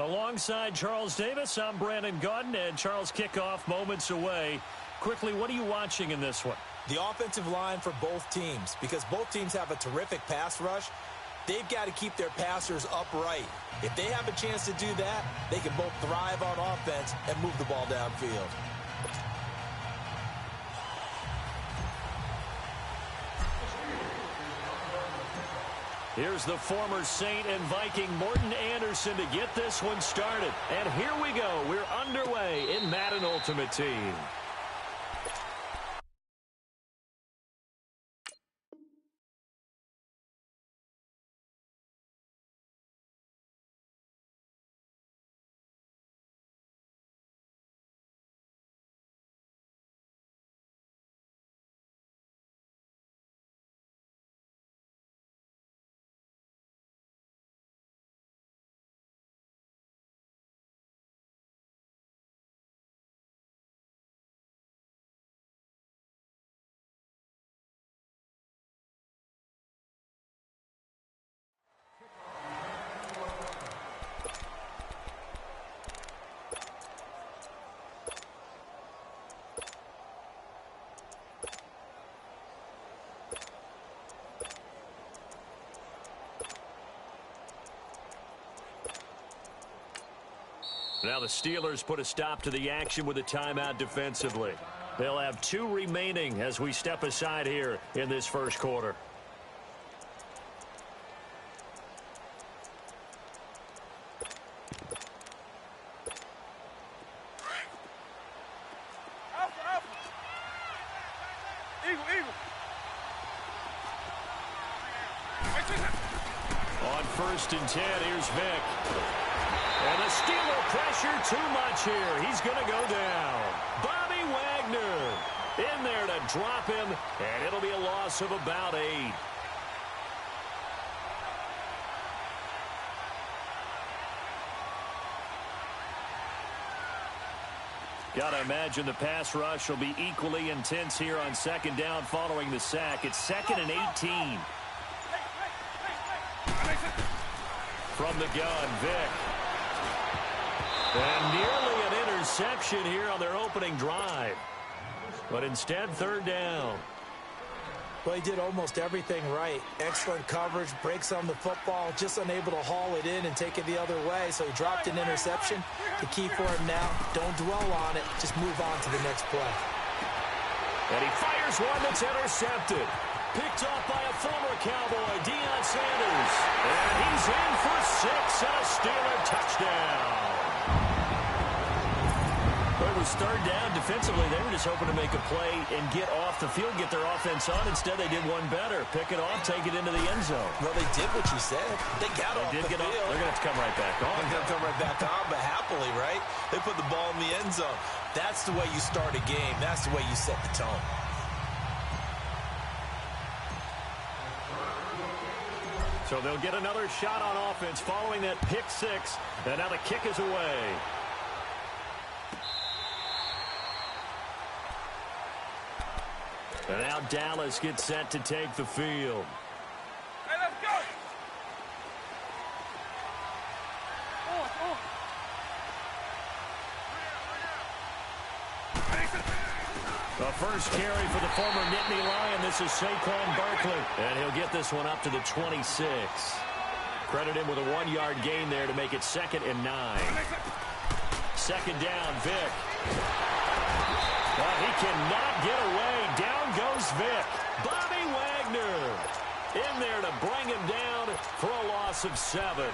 Alongside Charles Davis, I'm Brandon Gaudin, and Charles, kickoff moments away. Quickly, what are you watching in this one? The offensive line for both teams, because both teams have a terrific pass rush. They've got to keep their passers upright. If they have a chance to do that, they can both thrive on offense and move the ball downfield. Here's the former Saint and Viking Morton Anderson to get this one started. And here we go. We're underway in Madden Ultimate Team. Now the Steelers put a stop to the action with a timeout defensively. They'll have 2 remaining as we step aside here in this first quarter. On 1st and 10, here's Vick. And the Steeler pressure too much here. He's going to go down. Bobby Wagner in there to drop him, and it'll be a loss of about 8. Gotta imagine the pass rush will be equally intense here on 2nd down following the sack. It's 2nd and 18. From the gun, Vick. And nearly an interception here on their opening drive. But instead, 3rd down. Well, he did almost everything right. Excellent coverage, breaks on the football, just unable to haul it in and take it the other way. So he dropped an interception. The key for him now, don't dwell on it. Just move on to the next play. And he fires one that's intercepted. Picked off by a former Cowboy, Deion Sanders. And he's in for 6 and a Steeler touchdown. It was 3rd down. Defensively, they were just hoping to make a play and get off the field, get their offense on. Instead, they did one better. Pick it off, take it into the end zone. Well, they did what you said. They got off the field. They're going to have to come right back on. They're going to come right back on, but happily, right? They put the ball in the end zone. That's the way you start a game. That's the way you set the tone. So they'll get another shot on offense following that pick 6. And now the kick is away. And now Dallas gets set to take the field. Hey, let's go! The first carry for the former Nittany Lion. This is Saquon Barkley. And he'll get this one up to the 26. Credit him with a 1-yard gain there to make it 2nd and 9. 2nd down, Vick. Well, he cannot get away. Down goes Vick. Bobby Wagner in there to bring him down for a loss of 7.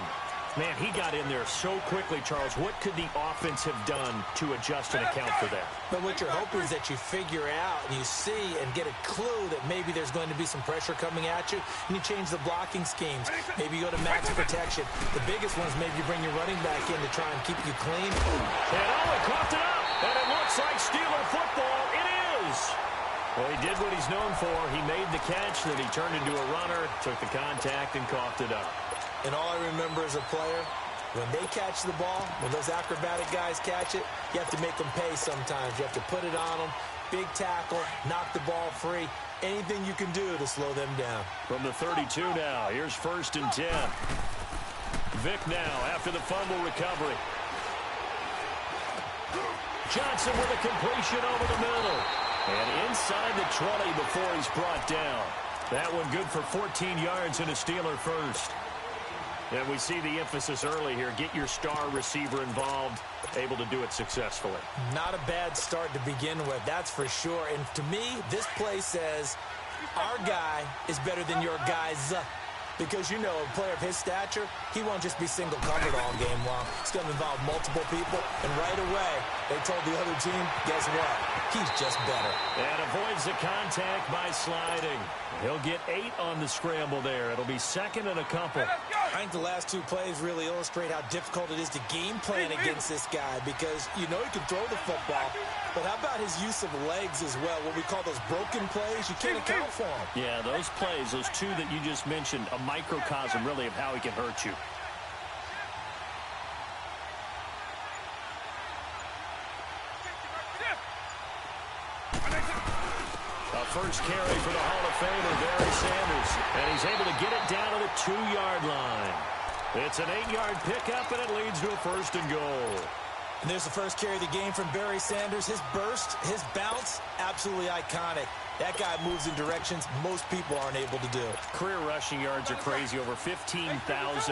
Man, he got in there so quickly, Charles. What could the offense have done to adjust and account for that? But what you're hoping is that you figure out and you see and get a clue that maybe there's going to be some pressure coming at you, and you change the blocking schemes. Maybe you go to max protection. The biggest one is maybe you bring your running back in to try and keep you clean. And he coughed it up, and it looks like Steeler football. It is. Well, he did what he's known for. He made the catch, then he turned into a runner, took the contact, and coughed it up. And all I remember as a player, when they catch the ball, when those acrobatic guys catch it, you have to make them pay sometimes. You have to put it on them, big tackle, knock the ball free. Anything you can do to slow them down. From the 32 now, here's 1st and 10. Vick now after the fumble recovery. Johnson with a completion over the middle. And inside the 20 before he's brought down. That one good for 14 yards and a Steeler first. And we see the emphasis early here. Get your star receiver involved, able to do it successfully. Not a bad start to begin with, that's for sure. And to me, this play says our guy is better than your guy's. Because, you know, a player of his stature, he won't just be single covered all game long. It's going to involve multiple people. And right away, they told the other team, guess what? He's just better. And avoids the contact by sliding. He'll get 8 on the scramble there. It'll be second and a couple. I think the last 2 plays really illustrate how difficult it is to game plan against this guy because you know he can throw the football, but how about his use of legs as well? What we call those broken plays, you can't account for them. Yeah, those plays, those 2 that you just mentioned, a microcosm really of how he can hurt you. First carry for the Hall of Famer, Barry Sanders. And he's able to get it down to the 2-yard line. It's an 8-yard pickup, and it leads to a first and goal. And there's the first carry of the game from Barry Sanders. His burst, his bounce, absolutely iconic. That guy moves in directions most people aren't able to do. Career rushing yards are crazy, over 15,000,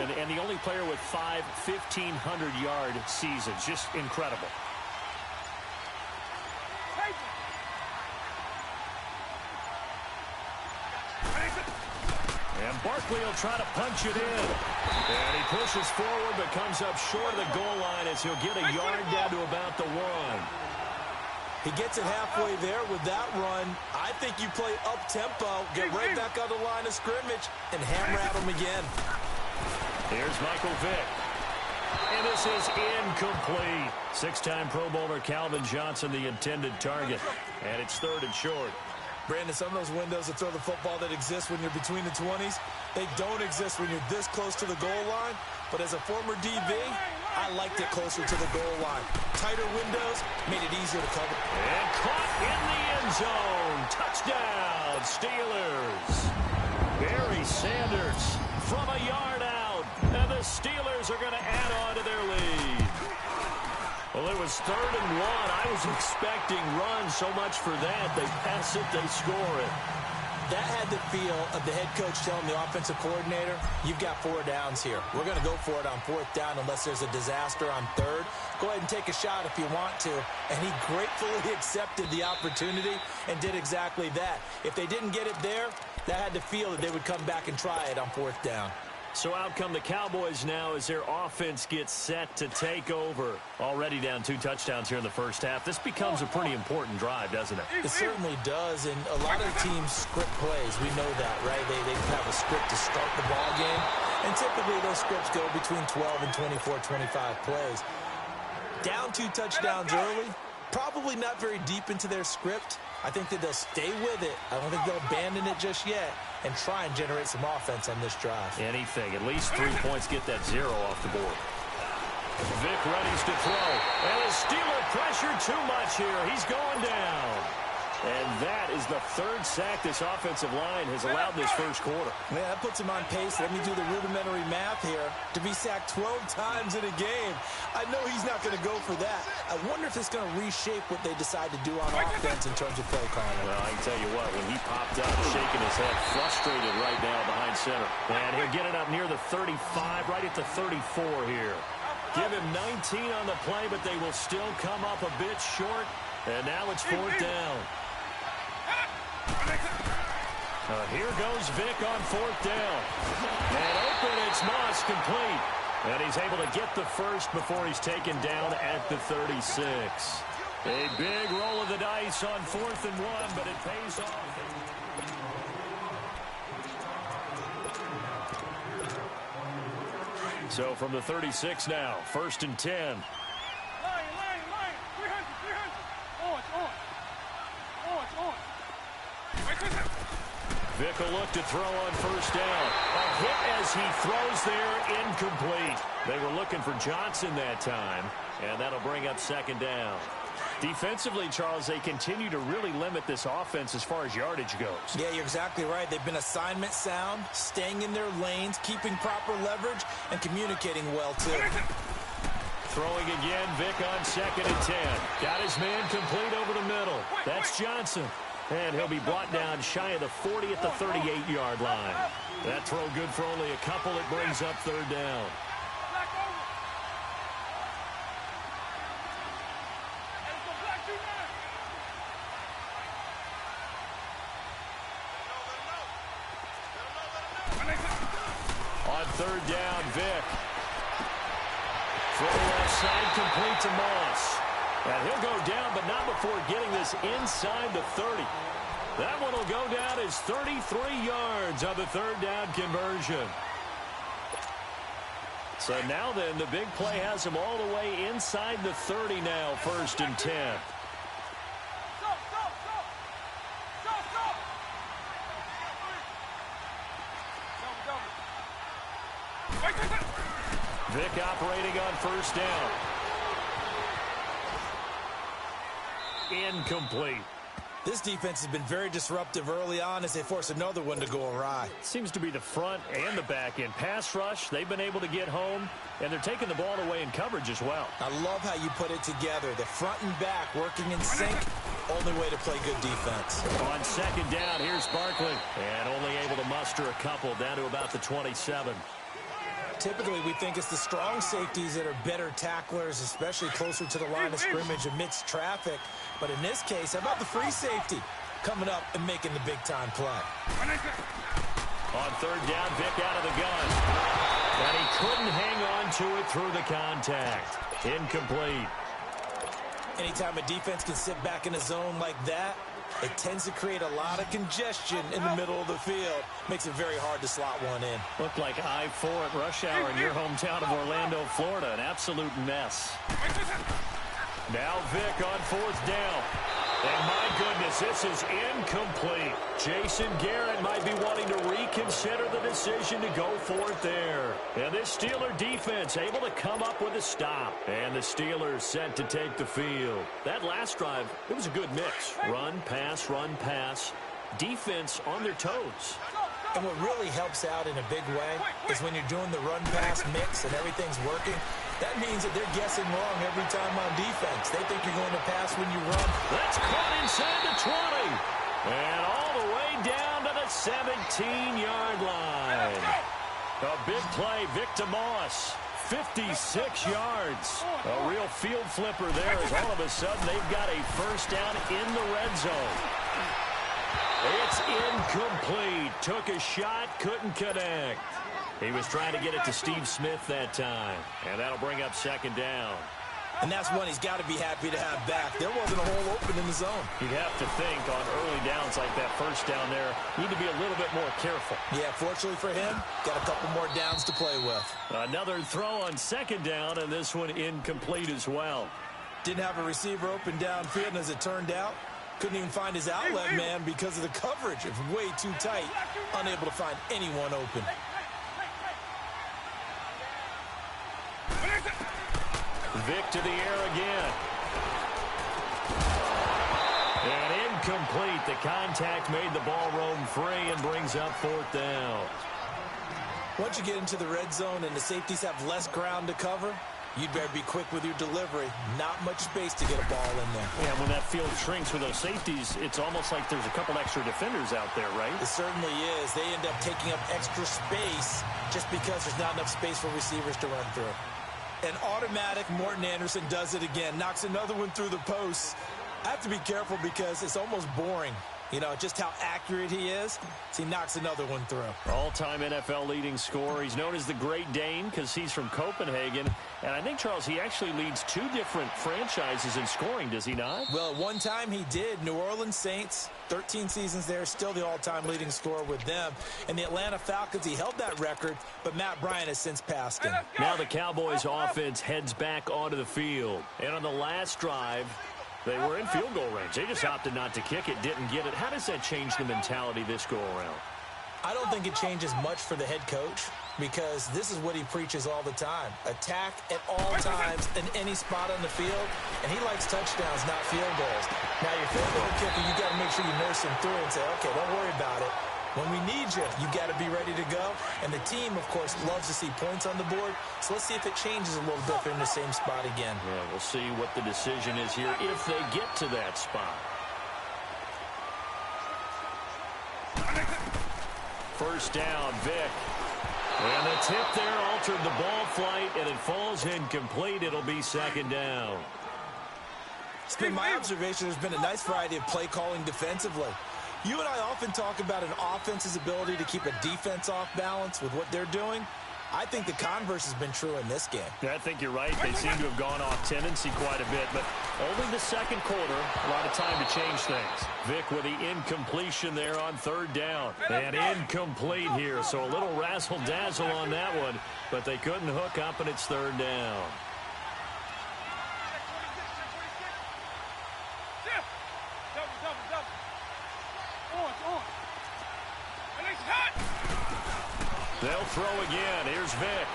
and the only player with 5 1,500-yard seasons. Just incredible. And Barkley will try to punch it in. And he pushes forward but comes up short of the goal line as he'll get a yard down to about the 1. He gets it halfway there with that run. I think you play up-tempo, get right back on the line of scrimmage, and hammer at him again. Here's Michael Vick. And this is incomplete. 6-time Pro Bowler Calvin Johnson, the intended target. And it's 3rd and short. Brandon, some of those windows to throw the football that exist when you're between the 20s, they don't exist when you're this close to the goal line. But as a former DB, I liked it closer to the goal line. Tighter windows made it easier to cover. And caught in the end zone. Touchdown, Steelers. Barry Sanders from a yard out. And the Steelers are going to add on to their lead. Well, it was 3rd and 1. I was expecting runs, so much for that. They pass it, they score it. That had the feel of the head coach telling the offensive coordinator, you've got 4 downs here. We're going to go for it on 4th down unless there's a disaster on 3rd. Go ahead and take a shot if you want to. And he gratefully accepted the opportunity and did exactly that. If they didn't get it there, that had the feel that they would come back and try it on 4th down. So out come the Cowboys now as their offense gets set to take over. Already down 2 touchdowns here in the first half. This becomes a pretty important drive, doesn't it? It certainly does, and a lot of teams script plays. We know that, right? They have a script to start the ball game, and typically those scripts go between 12 and 24, 25 plays. Down 2 touchdowns early, probably not very deep into their script. I think that they'll stay with it. I don't think they'll abandon it just yet and try and generate some offense on this drive. Anything. At least 3 points, get that 0 off the board. Vick readies to throw. And the Steeler pressure too much here. He's going down. And that is the 3rd sack this offensive line has allowed this first quarter. Yeah, that puts him on pace. Let me do the rudimentary math here. To be sacked 12 times in a game, I know he's not going to go for that. I wonder if it's going to reshape what they decide to do on offense in terms of play calling. Well, I can tell you what, when he popped up, shaking his head, frustrated right now behind center. And he'll get it up near the 35, right at the 34 here. Give him 19 on the play, but they will still come up a bit short. And now it's 4th down. Here goes Vick on 4th down. And open, it's Moss, complete. And he's able to get the first before he's taken down at the 36. A big roll of the dice on 4th and 1, but it pays off. So from the 36 now, 1st and 10. Vick will look to throw on 1st down. A hit as he throws there, incomplete. They were looking for Johnson that time, and that'll bring up 2nd down. Defensively, Charles, they continue to really limit this offense as far as yardage goes. Yeah, you're exactly right. They've been assignment sound, staying in their lanes, keeping proper leverage, and communicating well, too. Throwing again, Vic on 2nd and 10. Got his man complete over the middle. That's Johnson. And he'll be brought down shy of the 40 at the 38-yard line. That throw good for only a couple. It brings up 3rd down. On 3rd down, Vic. Throw left side, complete to Moss. And he'll go down, but not before getting this inside the 30. That one will go down as 33 yards on the 3rd down conversion. So now then, the big play has him all the way inside the 30 now, 1st and 10. Vic operating on 1st down. Incomplete. This defense has been very disruptive early on as they force another one to go awry. Seems to be the front and the back end. Pass rush, they've been able to get home, and they're taking the ball away in coverage as well. I love how you put it together. The front and back working in sync. Only way to play good defense. On 2nd down, here's Barkley. And only able to muster a couple down to about the 27. Typically, we think it's the strong safeties that are better tacklers, especially closer to the line of scrimmage amidst traffic. But in this case, how about the free safety coming up and making the big-time play? On 3rd down, Vic out of the gun. And he couldn't hang on to it through the contact. Incomplete. Anytime a defense can sit back in a zone like that, it tends to create a lot of congestion in the middle of the field. Makes it very hard to slot one in. Looked like I-4 at rush hour in your hometown of Orlando, Florida. An absolute mess. Now Vic on 4th down. And my goodness, this is incomplete. Jason Garrett might be wanting to reconsider the decision to go for it there. And this Steeler defense able to come up with a stop. And the Steelers set to take the field. That last drive, it was a good mix. Run, pass, defense on their toes. And what really helps out in a big way is when you're doing the run-pass mix and everything's working, that means that they're guessing wrong every time on defense. They think you're going to pass when you run. That's caught inside the 20. And all the way down to the 17-yard line. A big play, Vic to Moss. 56 yards. A real field flipper there as all of a sudden they've got a 1st down in the red zone. It's incomplete. Took a shot, couldn't connect. He was trying to get it to Steve Smith that time. And that'll bring up 2nd down. And that's one he's got to be happy to have back. There wasn't a hole open in the zone. You'd have to think on early downs like that 1st down there, need to be a little bit more careful. Yeah, fortunately for him, got a couple more downs to play with. Another throw on 2nd down, and this one incomplete as well. Didn't have a receiver open downfield, and as it turned out, couldn't even find his outlet man because of the coverage. It was way too tight, unable to find anyone open. Vic to the air again. And incomplete. The contact made the ball roam free and brings up 4th down. Once you get into the red zone and the safeties have less ground to cover, you'd better be quick with your delivery. Not much space to get a ball in there. Yeah, when that field shrinks with those safeties, it's almost like there's a couple extra defenders out there, right? It certainly is. They end up taking up extra space just because there's not enough space for receivers to run through. An automatic Morton Anderson does it again. Knocks another one through the posts. I have to be careful because it's almost boring. You know, just how accurate he is. So he knocks another one through. All-time NFL leading scorer. He's known as the Great Dane because he's from Copenhagen. And I think, Charles, he actually leads 2 different franchises in scoring, does he not? Well, at one time he did. New Orleans Saints, 13 seasons there, still the all-time leading scorer with them. And the Atlanta Falcons, he held that record, but Matt Bryant has since passed him. Now the Cowboys offense heads back onto the field. And on the last drive, they were in field goal range. They just opted not to kick it, didn't get it. How does that change the mentality this go-around? I don't think it changes much for the head coach. because this is what he preaches all the time. Attack at all times in any spot on the field, and he likes touchdowns, not field goals. Now, your field goal kicker, you got to make sure you nurse him through and say, okay, don't worry about it. When we need you, you got to be ready to go. And the team, of course, loves to see points on the board. So let's see if it changes a little bit if they're in the same spot again. Yeah, we'll see what the decision is here if they get to that spot. First down, Vic. And the tip there altered the ball flight, and it falls incomplete. It'll be second down. It's been my observation there's been a nice variety of play calling defensively. You and I often talk about an offense's ability to keep a defense off balance with what they're doing. I think the converse has been true in this game. Yeah, I think you're right. They seem to have gone off tendency quite a bit, but only the second quarter, a lot of time to change things. Vic with the incompletion there on third down. And incomplete here, so a little razzle-dazzle on that one, but they couldn't hook up, and it's third down. They'll throw again. Here's Vic.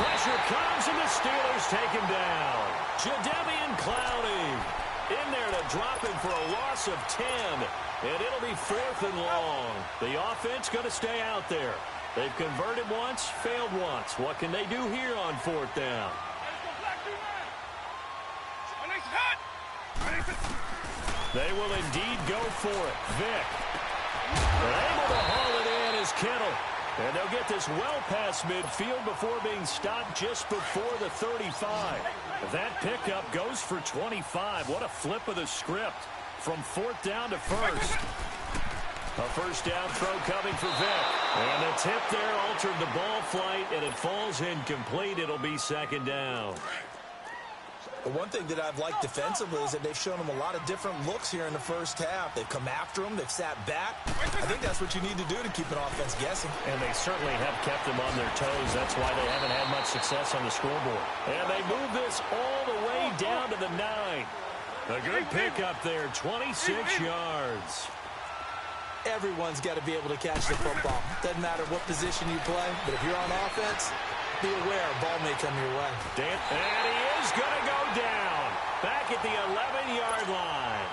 Pressure comes, and the Steelers take him down. Jadeveon Clowney in there to drop him for a loss of 10. And it'll be fourth and long. The offense going to stay out there. They've converted once, failed once. What can they do here on fourth down? They will indeed go for it. Vic. They're able to haul it in as Kittle. And they'll get this well past midfield before being stopped just before the 35. That pickup goes for 25. What a flip of the script from fourth down to first. A first down throw coming for Vic. And the tip there altered the ball flight, and it falls incomplete. It'll be second down. The one thing that I've liked defensively is that they've shown them a lot of different looks here in the first half. They've come after them. They've sat back. I think that's what you need to do to keep an offense guessing. And they certainly have kept them on their toes. That's why they haven't had much success on the scoreboard. And they move this all the way down to the 9. A good pickup there, 26 yards. Everyone's got to be able to catch the football. Doesn't matter what position you play, but if you're on offense, be aware a ball may come your way. And he is going to go down back at the 11-yard line.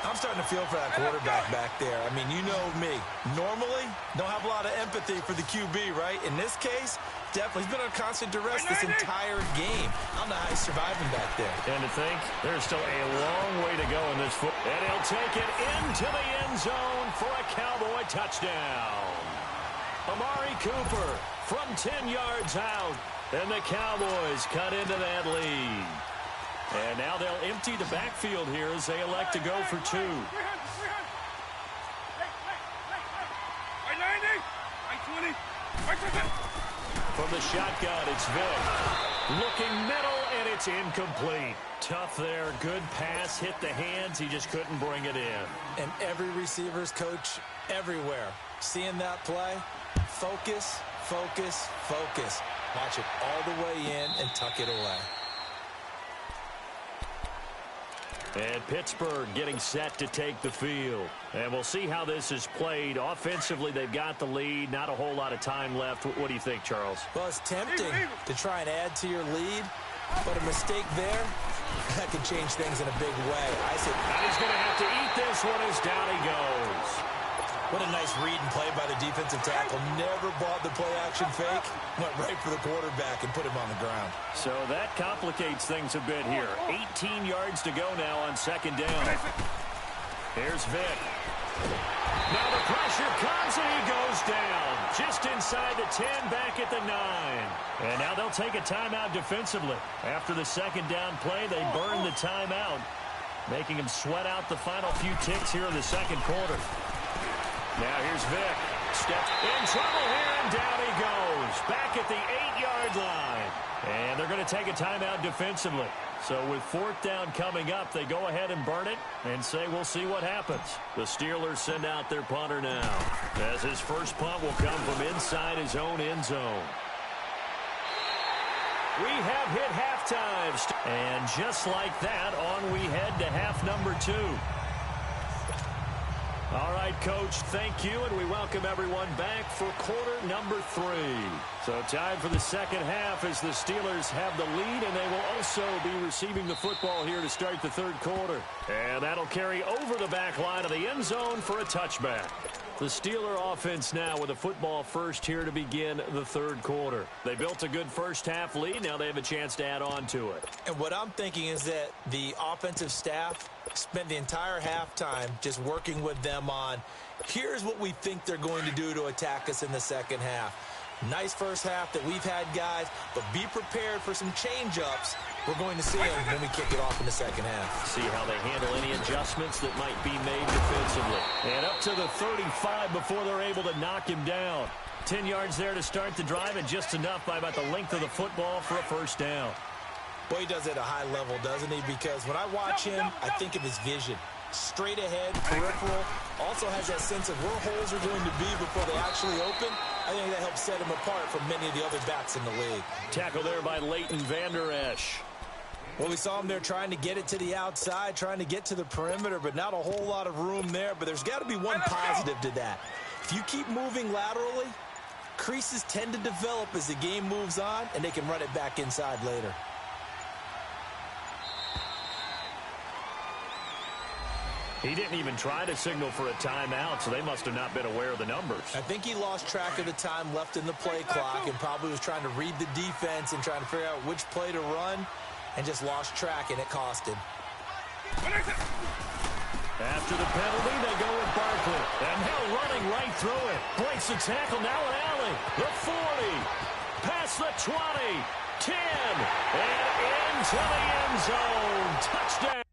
I'm starting to feel for that quarterback back there. I mean, you know me. Normally, don't have a lot of empathy for the QB, right? In this case, definitely. He's been on constant duress this entire game. I don't know how he's surviving back there. And to think, there's still a long way to go in this foot. And he'll take it into the end zone for a Cowboy touchdown. Amari Cooper from 10 yards out. And the Cowboys cut into that lead. And now they'll empty the backfield here as they elect to go for 2. From the shotgun, it's Vic. Looking middle, and it's incomplete. Tough there. Good pass. Hit the hands. He just couldn't bring it in. And every receiver's coach everywhere. Seeing that play, focus, focus, focus. Watch it all the way in and tuck it away. And Pittsburgh getting set to take the field. And we'll see how this is played. Offensively, they've got the lead. Not a whole lot of time left. What do you think, Charles? Well, it's tempting to try and add to your lead, but a mistake there, that can change things in a big way. And he's going to have to eat this one as down he goes. What a nice read and play by the defensive tackle. Never bought the play-action fake. Went right for the quarterback and put him on the ground. So that complicates things a bit here. 18 yards to go now on second down. Here's Vic. Now the pressure comes and he goes down. Just inside the 10, back at the 9. And now they'll take a timeout defensively. After the second down play, they burn the timeout, making them sweat out the final few ticks here in the second quarter. Now here's Vic. Step in trouble here, and down he goes. Back at the 8-yard line. And they're going to take a timeout defensively. So with fourth down coming up, they go ahead and burn it and say we'll see what happens. The Steelers send out their punter now, as his first punt will come from inside his own end zone. We have hit halftime. And just like that, on we head to half number 2. All right. right, Coach, thank you, and we welcome everyone back for quarter number 3. So time for the second half as the Steelers have the lead, and they will also be receiving the football here to start the third quarter. And that'll carry over the back line of the end zone for a touchback. The Steeler offense now with a football first here to begin the third quarter. They built a good first half lead. Now they have a chance to add on to it. And what I'm thinking is that the offensive staff spent the entire halftime just working with them on, here's what we think they're going to do to attack us in the second half. Nice first half that we've had, guys, but be prepared for some change-ups. We're going to see them when we kick it off in the second half. See how they handle any adjustments that might be made defensively. And up to the 35 before they're able to knock him down. 10 yards there to start the drive, and just enough by about the length of the football for a first down. Boy, he does it at a high level, doesn't he? Because when I watch him, I think of his vision. Straight ahead, peripheral, also has that sense of where holes are going to be before they actually open. I think that helps set him apart from many of the other backs in the league. Tackle there by Leighton Vander Esch. Well, we saw him there trying to get it to the outside, trying to get to the perimeter, but not a whole lot of room there. But there's got to be one positive to that. If you keep moving laterally, creases tend to develop as the game moves on, and they can run it back inside later. He didn't even try to signal for a timeout, so they must have not been aware of the numbers. I think he lost track of the time left in the play clock and probably was trying to read the defense and trying to figure out which play to run and just lost track, and it cost him. After the penalty, they go with Barkley. And now running right through it. Breaks the tackle, now an alley. The 40. Past the 20. 10. And into the end zone. Touchdown.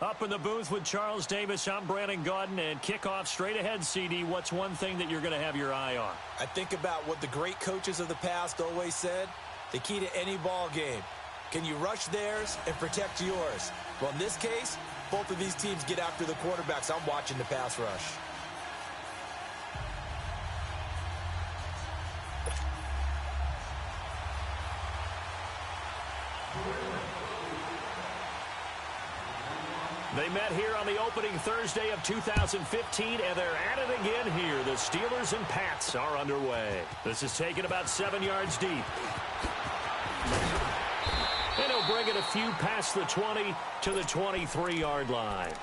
Up in the booth with Charles Davis, I'm Brandon Gaudin, and kickoff straight ahead, CD. What's one thing that you're going to have your eye on? I think about what the great coaches of the past always said. The key to any ball game. Can you rush theirs and protect yours? Well, in this case, both of these teams get after the quarterbacks. I'm watching the pass rush. They met here on the opening Thursday of 2015, and they're at it again here. The Steelers and Pats are underway. This is taken about 7 yards deep. And he'll bring it a few past the 20 to the 23-yard line.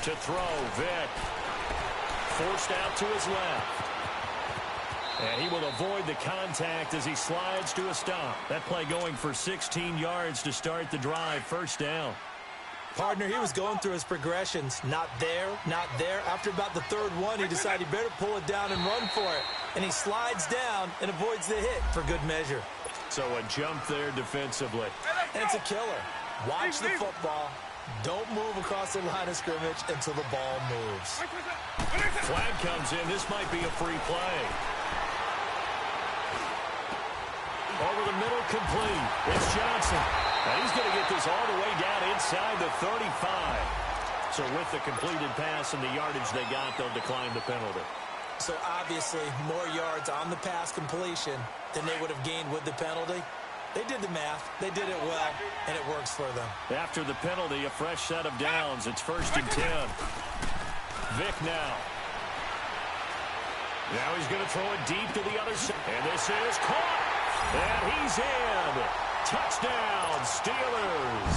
To throw, Vick. Forced out to his left. And he will avoid the contact as he slides to a stop. That play going for 16 yards to start the drive. First down. Partner, he was going through his progressions. Not there, not there. After about the third one, he decided he better pull it down and run for it. And he slides down and avoids the hit for good measure. So a jump there defensively. And it's a killer. Watch the football. Don't move across the line of scrimmage until the ball moves. Flag comes in. This might be a free play. Over the middle, complete. It's Johnson. And he's going to get this all the way down inside the 35. So with the completed pass and the yardage they got, they'll decline the penalty. So obviously, more yards on the pass completion than they would have gained with the penalty. They did the math. They did it well, and it works for them. After the penalty, a fresh set of downs. It's 1st and 10. Vick now. Now he's going to throw it deep to the other side. And this is caught. And he's in. Touchdown, Steelers.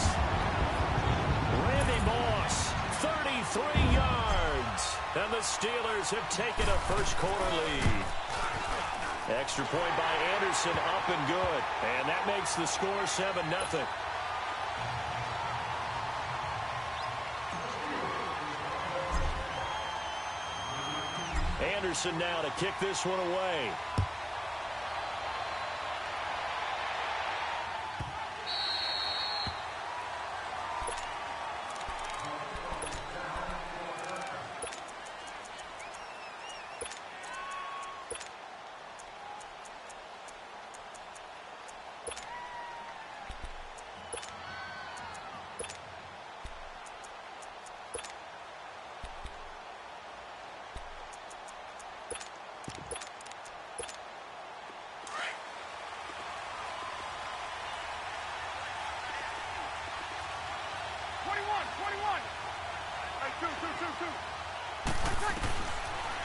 Randy Moss, 33 yards. And the Steelers have taken a first-quarter lead. Extra point by Anderson, up and good. And that makes the score 7-0. Anderson now to kick this one away.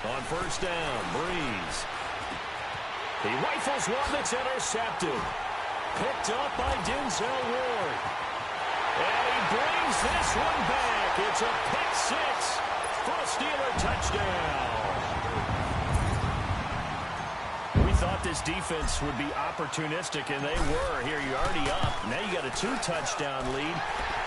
On first down, Breeze. He rifles one that's intercepted. Picked up by Denzel Ward. And he brings this one back. It's a pick six for a Steeler touchdown. We thought this defense would be opportunistic, and they were. Here, you're already up. Now you got a 2-touchdown lead.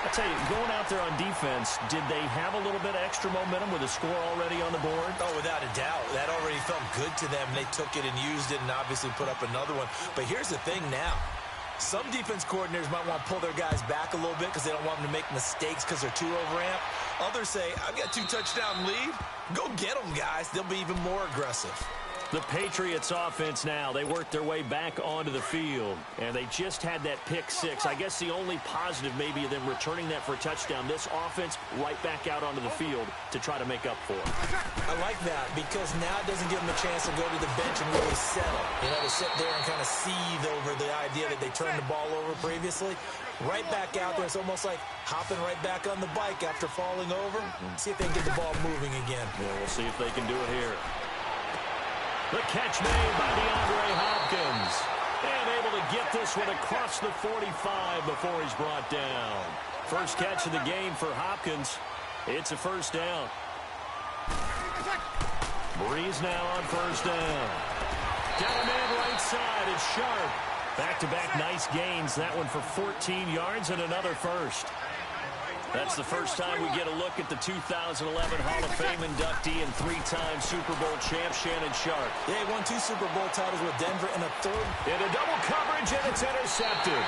I tell you, going out there on defense, did they have a little bit of extra momentum with a score already on the board? Oh, without a doubt. That already felt good to them. They took it and used it and obviously put up another one. But here's the thing now. Some defense coordinators might want to pull their guys back a little bit because they don't want them to make mistakes because they're too overamped. Others say, I've got 2-touchdown lead. Go get them, guys. They'll be even more aggressive. The Patriots offense now, they worked their way back onto the field, and they just had that pick six. I guess the only positive maybe of them returning that for a touchdown. This offense right back out onto the field to try to make up for it. I like that because now it doesn't give them a chance to go to the bench and really settle. You know, to sit there and kind of seethe over the idea that they turned the ball over previously. Right back out there. It's almost like hopping right back on the bike after falling over. See if they can get the ball moving again. Yeah, we'll see if they can do it here. The catch made by DeAndre Hopkins. And able to get this one across the 45 before he's brought down. First catch of the game for Hopkins. It's a first down. Breeze now on first down. Got a man right side. It's Sharp. Back-to-back nice gains. That one for 14 yards and another first. That's the first time we get a look at the 2011 Hall of Fame inductee and three-time Super Bowl champ Shannon Sharp. Yeah, he won 2 Super Bowl titles with Denver and a third. In a double coverage, and it's intercepted.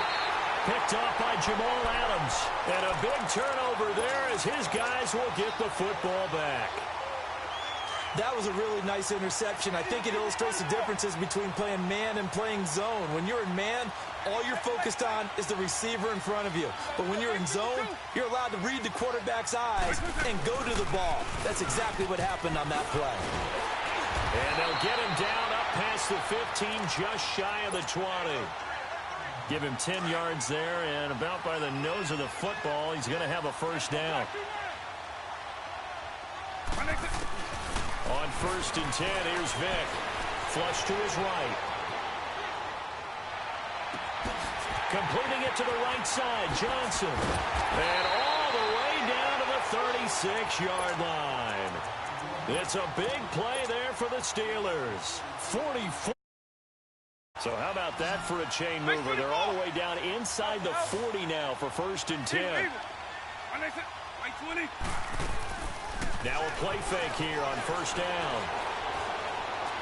Picked off by Jamal Adams. And a big turnover there as his guys will get the football back. That was a really nice interception. I think it illustrates the differences between playing man and playing zone. When you're in man, all you're focused on is the receiver in front of you. But when you're in zone, you're allowed to read the quarterback's eyes and go to the ball. That's exactly what happened on that play. And they'll get him down up past the 15, just shy of the 20. Give him 10 yards there, and about by the nose of the football, he's going to have a first down. On first and 10, here's Vick. Flush to his right. Completing it to the right side, Johnson. And all the way down to the 36-yard line. It's a big play there for the Steelers. 44. So how about that for a chain mover? They're all the way down inside the 40 now for first and 10. Now a play fake here on first down.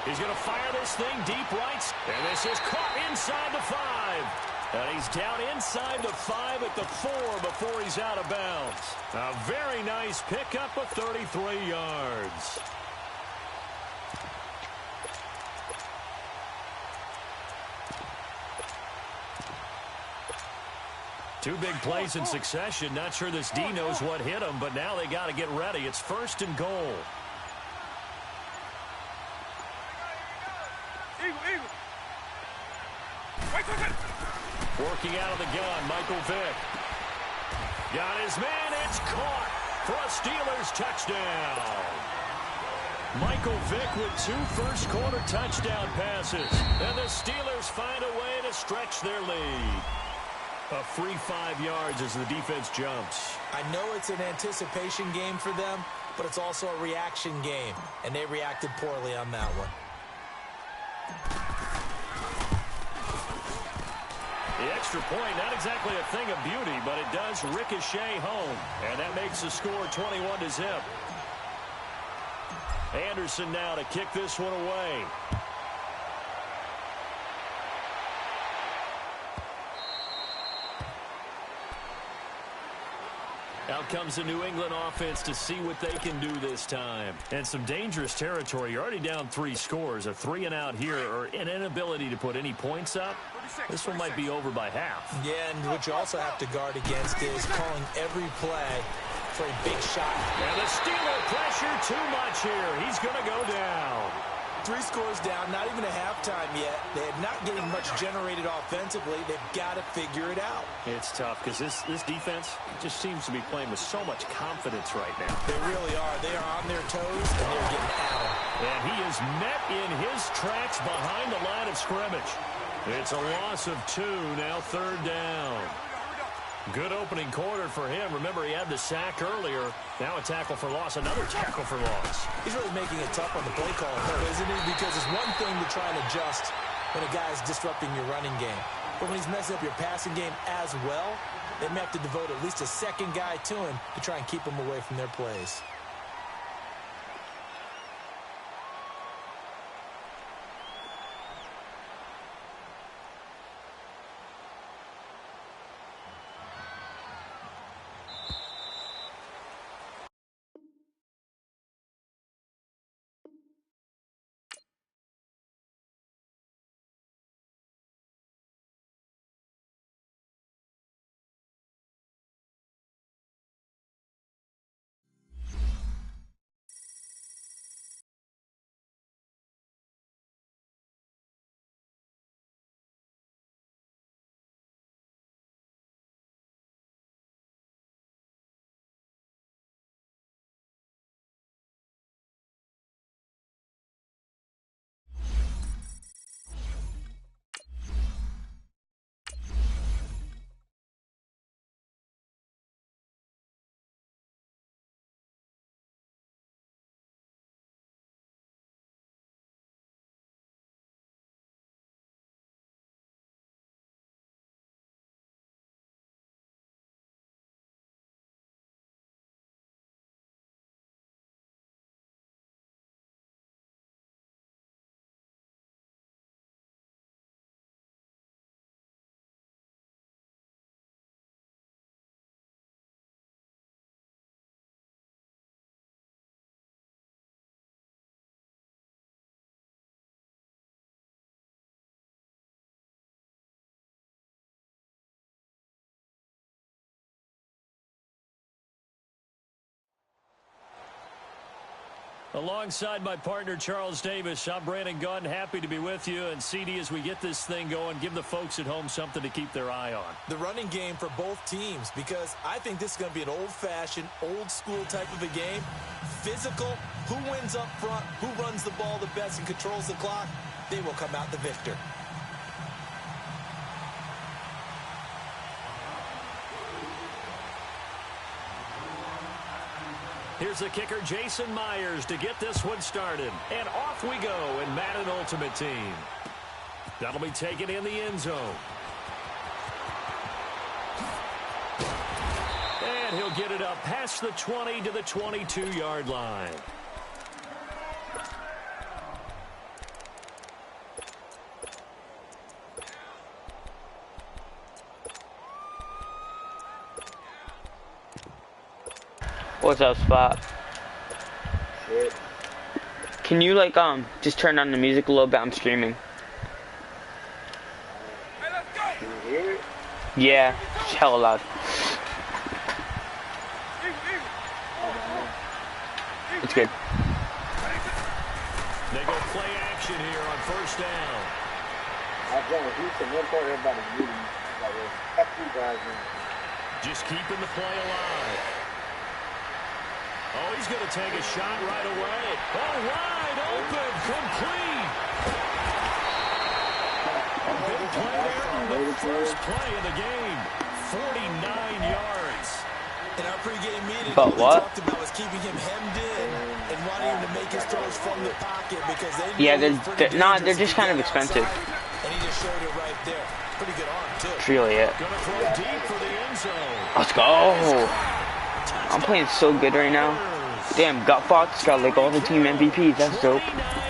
He's going to fire this thing deep right. And this is caught inside the 5. And he's down inside the 5 at the 4 before he's out of bounds. A very nice pickup of 33 yards. Two big plays in succession. Not sure this D knows what hit him, but now they got to get ready. It's first and goal. Working out of the gun, Michael Vick. Got his man. It's caught for a Steelers touchdown. Michael Vick with 2 first-quarter touchdown passes. And the Steelers find a way to stretch their lead. A free 5 yards as the defense jumps. I know it's an anticipation game for them, but it's also a reaction game, and they reacted poorly on that one. The extra point, not exactly a thing of beauty, but it does ricochet home, and that makes the score 21-0. Anderson now to kick this one away. Out comes the New England offense to see what they can do this time. And some dangerous territory. You're already down 3 scores. A 3-and-out here, or an inability to put any points up. This one might be over by half. Yeah, and what you also have to guard against is calling every play for a big shot. And the Steeler pressure too much here. He's going to go down. 3 scores down, not even a halftime yet. They're not getting much generated offensively. They've got to figure it out. It's tough because this defense just seems to be playing with so much confidence right now. They really are. They are on their toes, and they're getting at them. And he is met in his tracks behind the line of scrimmage. It's a loss of 2, now third down. Good opening quarter for him. Remember, he had the sack earlier. Now a tackle for loss, another tackle for loss. He's really making it tough on the play call, isn't he? Because it's one thing to try and adjust when a guy's disrupting your running game. But when he's messing up your passing game as well, they may have to devote at least a second guy to him to try and keep him away from their plays. Alongside my partner, Charles Davis, I'm Brandon Gunn. Happy to be with you. And CD, as we get this thing going, give the folks at home something to keep their eye on. The running game for both teams, because I think this is going to be an old-fashioned, old-school type of a game. Physical, who wins up front, who runs the ball the best and controls the clock, they will come out the victor. Here's the kicker, Jason Myers, to get this one started. And off we go in Madden Ultimate Team. That'll be taken in the end zone. And he'll get it up past the 20 to the 22-yard line. What's up, Spot? Shit. Can you, like, just turn on the music a little bit? I'm streaming. Hey, let's go! Can you hear it? Yeah, it's hella loud. It's good. They go play action here on first down. I think if he's some import, everybody's meeting. Like, there's two guys in. Just keeping the play alive. Oh, he's going to take a shot right away. Oh, wide open, complete. A big play there on the first play of the game. 49 yards. In our pregame meeting, But what we what? talked about was keeping him hemmed in and wanting him to make his throws from the pocket because they Yeah, knew he was pretty they're dangerous just if he kind of got expensive. outside, and he just showed it right there. Pretty good arm, too. That's really it. Going to throw deep for the end zone. Let's go. I'm playing so good right now. Damn, Gutfox got like all the team MVPs. That's dope.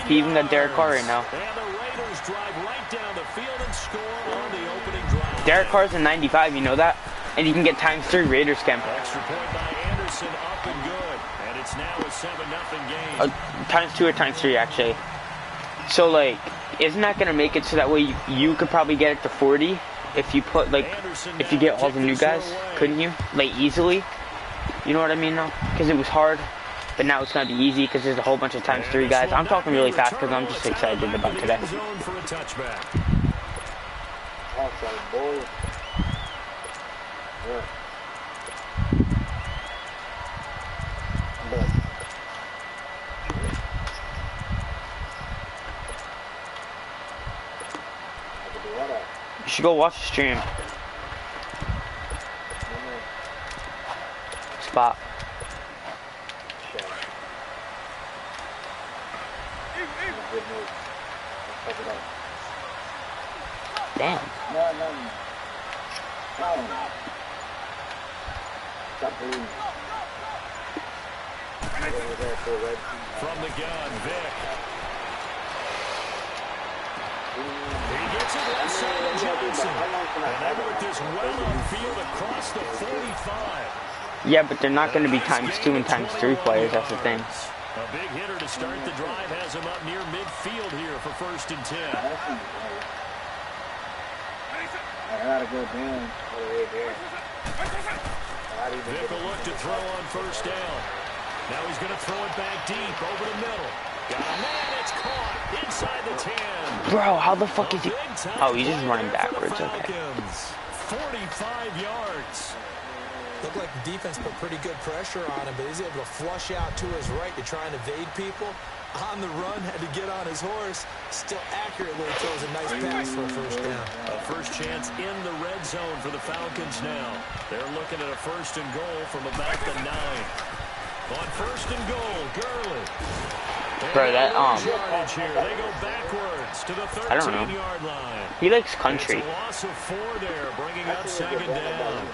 He even got Derek Carr right now. And the Raiders drive right down the field and score on the opening drive. Derek Carr's a 95, you know that? And you can get ×3 Raiders camp. Extra point by Anderson, up and good. And it's now a 7-0 game. ×2 or ×3 actually. So like, isn't that gonna make it so that way you could probably get it to 40 if you put like, if you get all the new guys, couldn't you? Like easily? You know what I mean though? Because it was hard, but now it's gonna be easy because there's a whole bunch of ×3 guys. I'm talking really fast because I'm just excited about today. Zone for a touchback. Outside, boys. Yeah. But, I could do what You should go watch the stream. Spot. Shit. Good move. Let's talk about it. Damn. No. Stop moving. From the gun, Vic. He gets it right side of Johnson. And they work this well upfield across the 45. Yeah, but they're not going to be ×2 and ×3 players. That's the thing. A big hitter to start the drive has him up near midfield here for 1st and 10. I gotta go down. Right there. Vic will look to throw on 1st down. Now he's going to throw it back deep over the middle. Got a man, it's caught inside the 10. Bro, how the fuck is he? Oh, he's just running backwards. Okay. 45 yards. Looked like the defense put pretty good pressure on him, but he's able to flush out to his right to try and evade people. On the run, had to get on his horse. Still accurately throws a nice pass for a 1st down. A first chance in the red zone for the Falcons now. They're looking at a 1st and goal from about the 9. On 1st and goal, Gurley. Bro, that Yardage here. They go backwards to the I don't know. 13-yard line. He likes country. It's a loss of 4 there, bringing up 2nd down.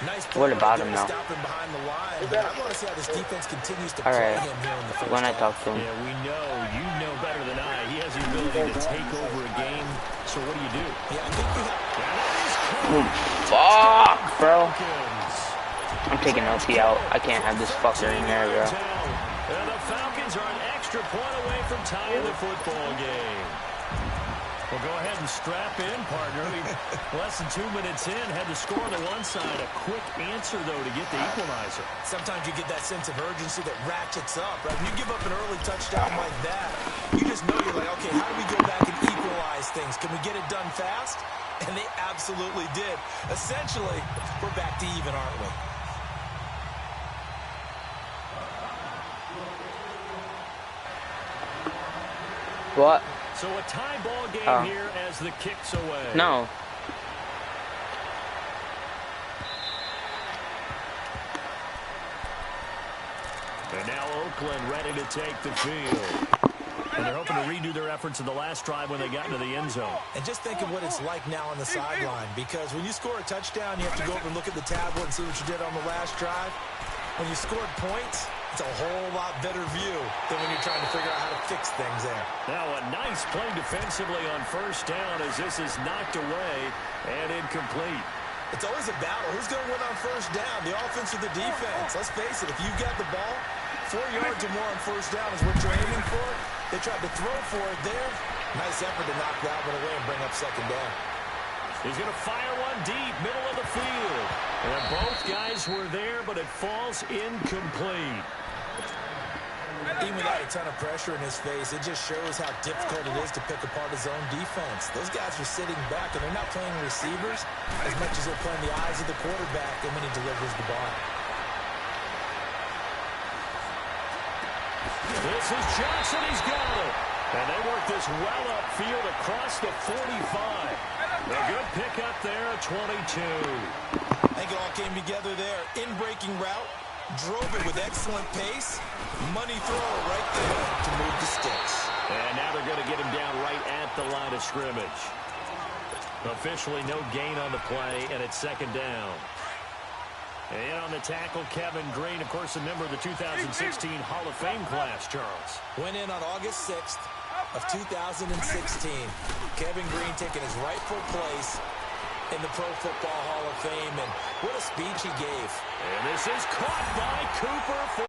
Nice What about him now? Stop him behind the line. But I want to see how this defense continues to All play right. him here in the 1st When I half. talk to him. Yeah, we know. You know better than I. He has the ability to take over a game. So what do you do? Yeah, I think we have. Oh, fuck, bro. I'm taking LP out. I can't have this fucker in there, bro. And the Falcons are an extra point away from tying the football game. Well, go ahead and strap in, partner. Less than 2 minutes in, had to score on the one side. A quick answer, though, to get the equalizer. Sometimes you get that sense of urgency that ratchets up, right? When you give up an early touchdown like that, you just know you're like, okay, how do we go back and equalize things? Can we get it done fast? And they absolutely did. Essentially, we're back to even, aren't we? What? So a tie ball game here as the kick's away. No. And now Oakland ready to take the field. And they're hoping to redo their efforts in the last drive when they got into the end zone. And just think of what it's like now on the sideline, because when you score a touchdown, you have to go over and look at the tablet and see what you did on the last drive. When you scored points, it's a whole lot better view than when you're trying to figure out how to fix things there. Now a nice play defensively on first down as this is knocked away and incomplete. It's always a battle. Who's going to win on first down, the offense or the defense? Let's face it, if you've got the ball, 4 yards or more on first down is what you're aiming for. They tried to throw for it there. Nice effort to knock that one away and bring up second down. He's going to fire one deep, middle of the field. And both guys were there, but it falls incomplete. Even without a ton of pressure in his face, it just shows how difficult it is to pick apart his own defense. Those guys are sitting back, and they're not playing receivers as much as they're playing the eyes of the quarterback and when he delivers the ball. This is Johnson. He's got it. And they work this well upfield across the 45. A good pickup there at 22. I think it all came together there. In-breaking route. Drove it with excellent pace. Money throw right there to move the sticks. And now they're going to get him down right at the line of scrimmage. Officially no gain on the play, and it's second down. And on the tackle, Kevin Green, of course, a member of the 2016 Hall of Fame class, Charles. Went in on August 6th of 2016. Kevin Green taking his rightful place in the Pro Football Hall of Fame, and what a speech he gave. And this is caught by Cooper for